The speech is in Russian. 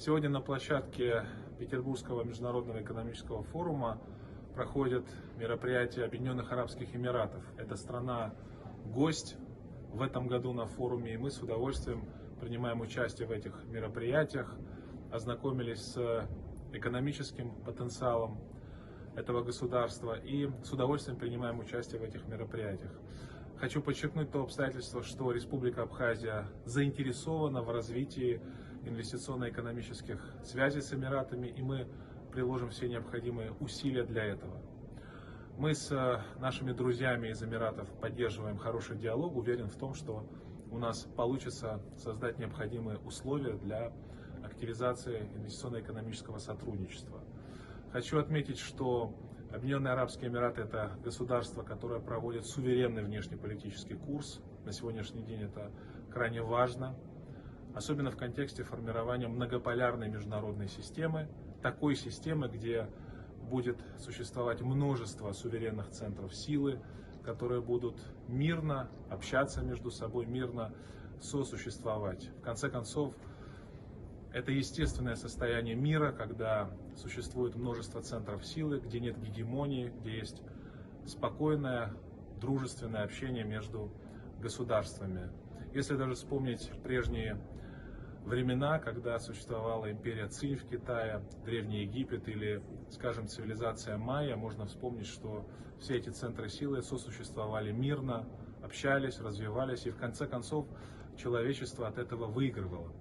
Сегодня на площадке Петербургского международного экономического форума проходит мероприятие Объединенных Арабских Эмиратов. Это страна-гость в этом году на форуме, и мы с удовольствием принимаем участие в этих мероприятиях, ознакомились с экономическим потенциалом этого государства и с удовольствием принимаем участие в этих мероприятиях. Хочу подчеркнуть то обстоятельство, что Республика Абхазия заинтересована в развитии инвестиционно-экономических связей с Эмиратами, и мы приложим все необходимые усилия для этого. Мы с нашими друзьями из Эмиратов поддерживаем хороший диалог, уверен в том, что у нас получится создать необходимые условия для активизации инвестиционно-экономического сотрудничества. Хочу отметить, что Объединенные Арабские Эмираты – это государство, которое проводит суверенный внешнеполитический курс. На сегодняшний день это крайне важно, особенно в контексте формирования многополярной международной системы, такой системы, где будет существовать множество суверенных центров силы, которые будут мирно общаться между собой, мирно сосуществовать. В конце концов, это естественное состояние мира, когда существует множество центров силы, где нет гегемонии, где есть спокойное, дружественное общение между государствами. Если даже вспомнить прежние времена, когда существовала империя Цинь в Китае, Древний Египет или, скажем, цивилизация майя, можно вспомнить, что все эти центры силы сосуществовали мирно, общались, развивались, и в конце концов человечество от этого выигрывало.